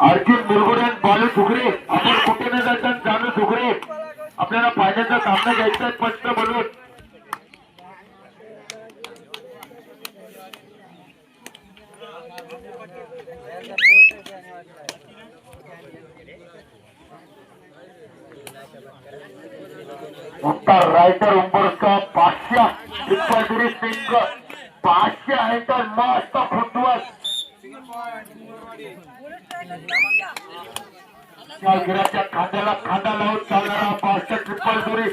अर्जुन मुरगुडे बालू ठुकरे आपण कुठे न जाता जानू ठुकरे आपल्याला फायद्याचा सामना घ्यायचा स्पष्ट बोलून उत्तर रायटर उंबरका 500 टिप्पणी सिंग 500 आहे तर मस्त फुटबॉल गिराच्या खांद्याला खांदा लावून चालणारा 500 ट्रिपल दुरी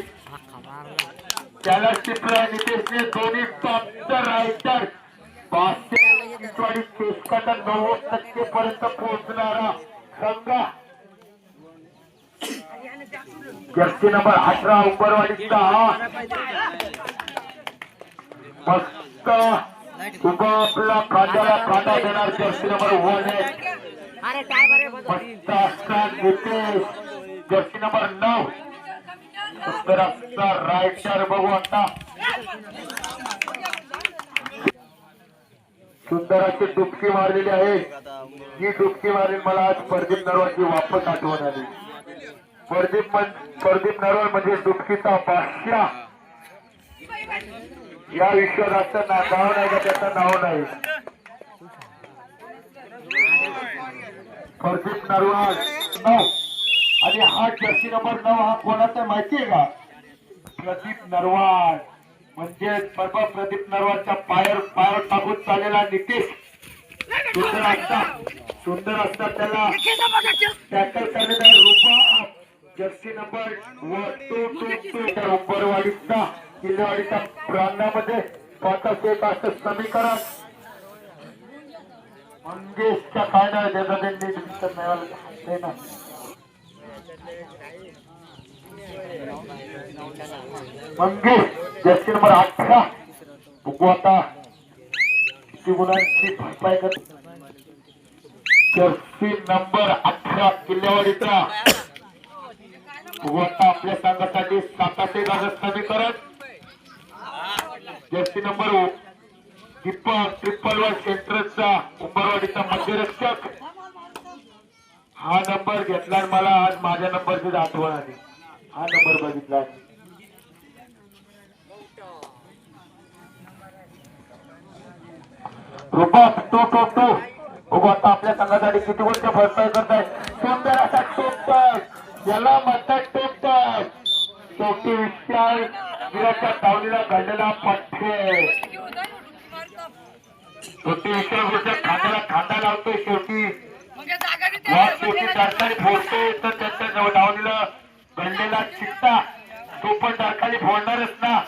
त्याला टिपला नितेशने दोन्ही टॉपचा रायटर 500 चेष्टाचा 90% पर्यंत पोहोचणारा संघ जर्सी नंबर 18 उंबरवाडीचा मस्त उभा आपला खांद्याला खांदा देणार जर्सी नंबर 1 जर्सी नंबर 9 उत्तराचा रायटर बघू आता सुंदर अशी डुबकी मारलेली आहे ही डुबकी मारली मला आज प्रदीप नरवालची वापस आठवण आली प्रदीप नरवाल म्हणजे डुबकीचा बादशाह या विश्वात नाव नाही का त्याचं नाव नाही प्रदीप नरवाल 9 आणि हा जर्सी नंबर 9 हा कोणाचा माहितीये का प्रदीप नरवाल म्हणजे प्रदीप नरवालच्या पायावर टाकून चाललेला नितेश सुंदर असतात त्याला टॅकल करण्याचा रूपा जर्सी नंबर 2 उंबरवाडीचा किल्लेवाडीच्या प्रांगणामध्ये स्वतःच एक असं समीकरण मंगेशच्या काय नाही त्याचा त्यांनी ना मंगेश जर्सी नंबर 18 बघू आता किती गुणांची भरपाई कर जर्सी नंबर 18 किल्लेवाडीचा बघू आता आपल्या संघासाठी 7-1 समीकरण जर्सी नंबर ट्रिपल 1 सेंटरचा उंबरवाडीचा मध्यरक्षक हा नंबर घेतला मला आज माझ्या नंबरची आठवण आली हा नंबर बघितला रुबाब तो आता आपल्या संघासाठी किती गोष्ट भरपाई करताय सुंदर असा टोपटाय याला म्हणतात टोपटाय शेवटी विशाल गिराच्या दावणीला घडलेला पठ्ठे शेवटी विशाल गिराच्या खांद्याला खांदा लावतोय शेवटी डरखाली फोडतोय तर त्याच्या दावणीला घडलेला चित्ता तो पण डरखाली फोडणारच ना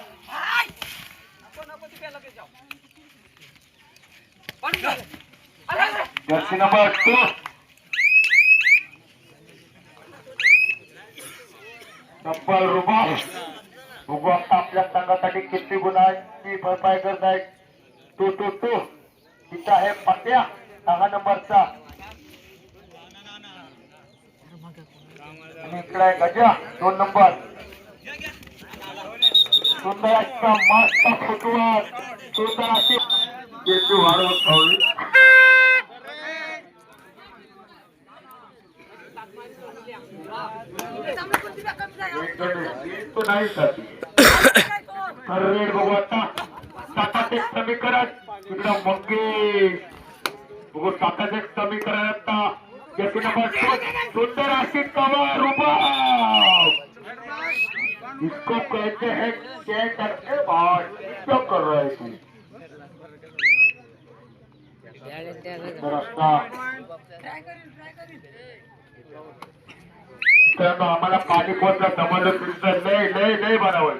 जर्सी नंबर 2 डब्बल रुबाब बघू आता आपल्या संघासाठी किती गुणांची भरपाई करत आहेत तो तिथं आहे पत्या 6 नंबरचा आणि इकडे आहे गजा 2 नंबर सुंदर असा मस्त फुटबॉल सुंदर अशी वाढवत तो नाही बघू आता 7-1 समीकरण तिकडं मंगेश बघू 7-1 समीकरण आता जर्सी नंबर 2 सुंदर अशी कवर रुबाब इसको कहते हैं क्या करके बात क्यों कर रहे थे आम्हाला पाणी पोचलं समजलं तुमचं लय बनावं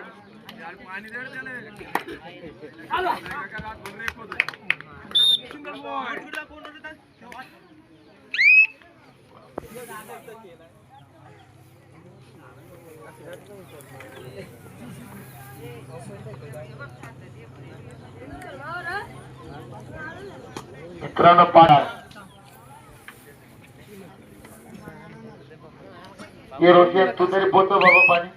मित्रांनो पाणी ये रोटी तू तरी बोलतो बाबा पाणी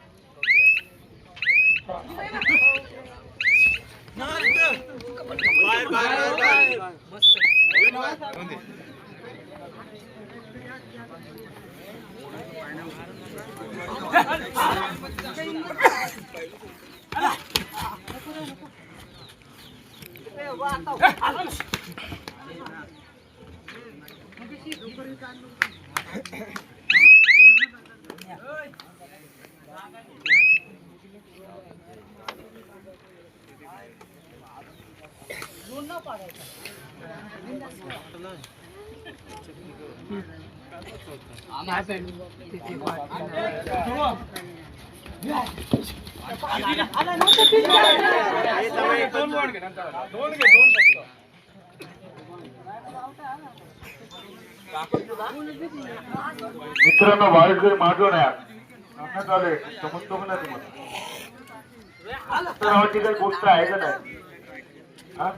मित्रांनो वाईट जरी मागून आहे सांगण्यात आले समजतो का नाही तुम्हाला तर काही गोष्ट आहे का नाही हा?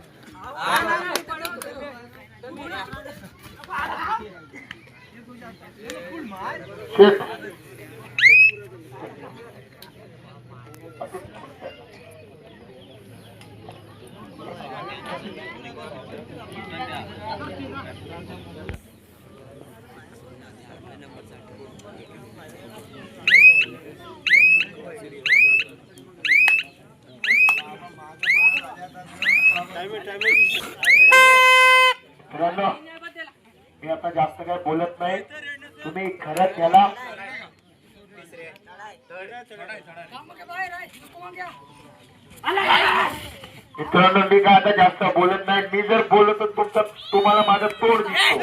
शेठ. मित्रांनो मी आता जास्त काही बोलत नाही तुम्ही खरं त्याला मित्रांनो मी काय आता जास्त बोलत नाही मी जर बोलत तर तुम्हाला माझा तोड दिसतो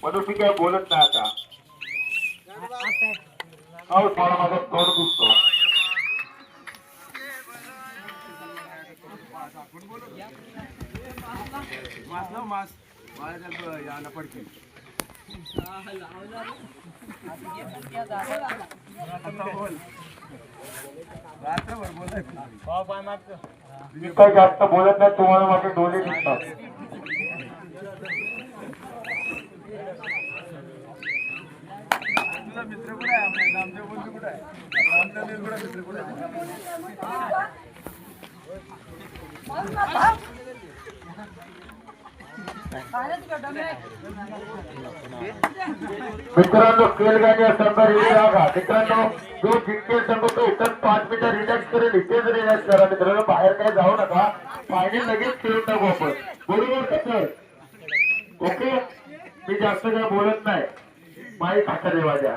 म्हणून मी काय बोलत नाही आता हो तुम्हाला माझा तोड दिसतो मी काय जास्त बोलत नाही तुम्हाला माझे डोळे दिसतात मित्र कुठे आहे आमच्या बोलतो कुठे आहे आमच्या मित्र कुठे मित्रांनो केलगाणी संघ बघा मित्रांनो जो जिंकेल संघ तो इथं 5 मिनिटं रिलॅक्स करेल इथेच रिलॅक्स करा मित्रांनो बाहेर काही जाऊ नका फायनल लगेच खेळून टाकू आपण बरोबर का सर ओके मी जास्त काय बोलत नाही माहीत हाता देवाच्या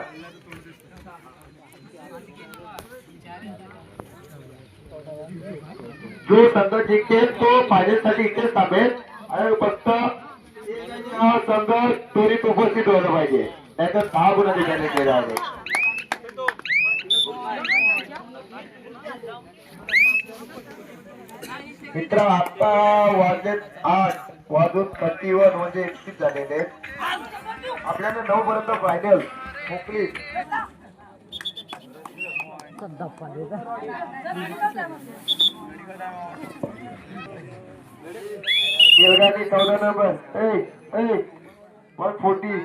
जो संघ जिंकेल तो फायनल साठी इथेच थांबेल आणि फक्त संघ त्वरित उपस्थित व्हायला पाहिजे नाहीतर 6 गुण ठिकाणी केला आहे मित्र आता वाजलेत 8:51 म्हणजे 31 झालेले आपल्याला 9 पर्यंत फायनल मोकळी बेलगावी 14 नंबर 140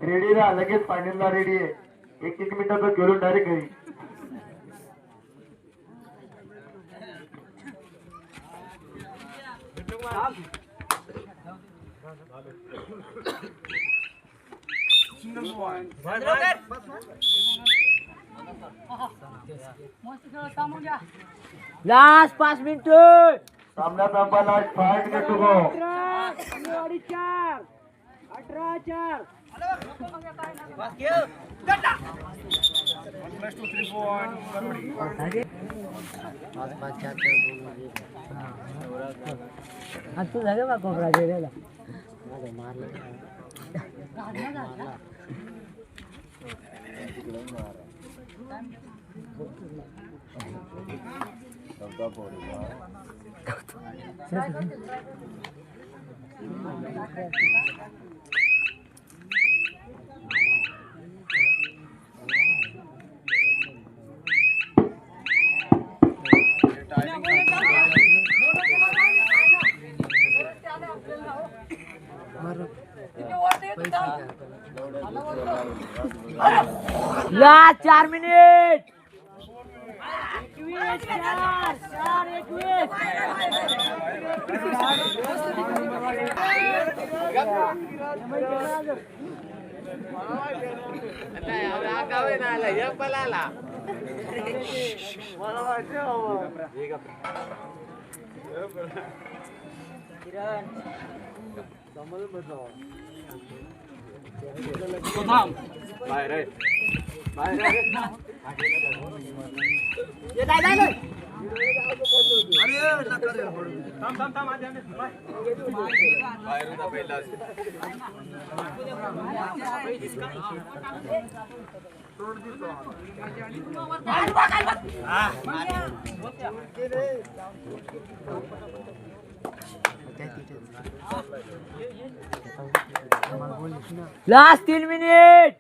रेडी राहा लगेच फायनलला रेडी आहे 1 मिनिटात खेळून डायरेक्ट घरी लास्ट 5 मिनिटं सामना संपायला 5 मिनिट गो 18-4 तू झालं का कोपरा गेलेला लास्ट 4 मिनिट लास्ट 3 मिनिट.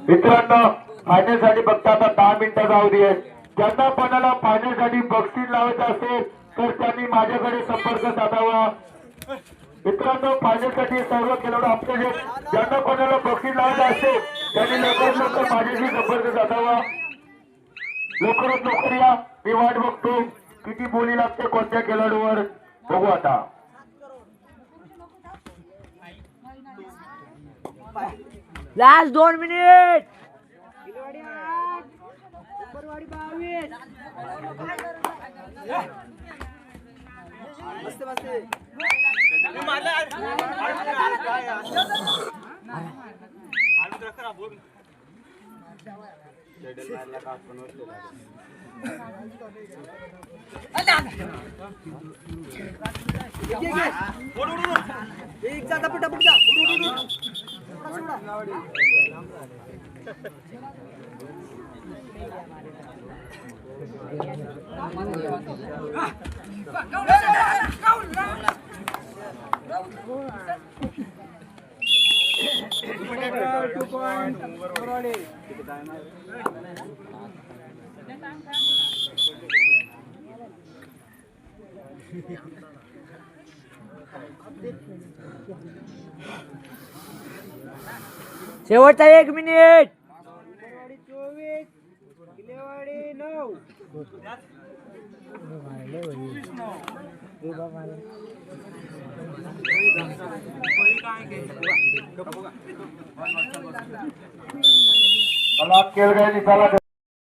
मित्रांनो फायनल साठी फक्त आता 10 मिनिटं जाऊ दे. ज्यांना कोणाला फायनल साठी बक्षीस लावायचं असेल तर त्यांनी माझ्याकडे संपर्क साधावा. मित्रांनो फायनल साठी सर्व खेळाडू आपले ज्यांना कोणाला बक्षीस लावायचं असेल त्यांनी लवकरात लवकर माझ्याशी संपर्क साधावा. लवकरात लवकर या. मी वाट बघतो किती बोली लागते कोणत्या खेळाडूवर बघू आता. Last 2 minute. शेवटचा 1 मिनिट. मला खेळ घ्यायची चला.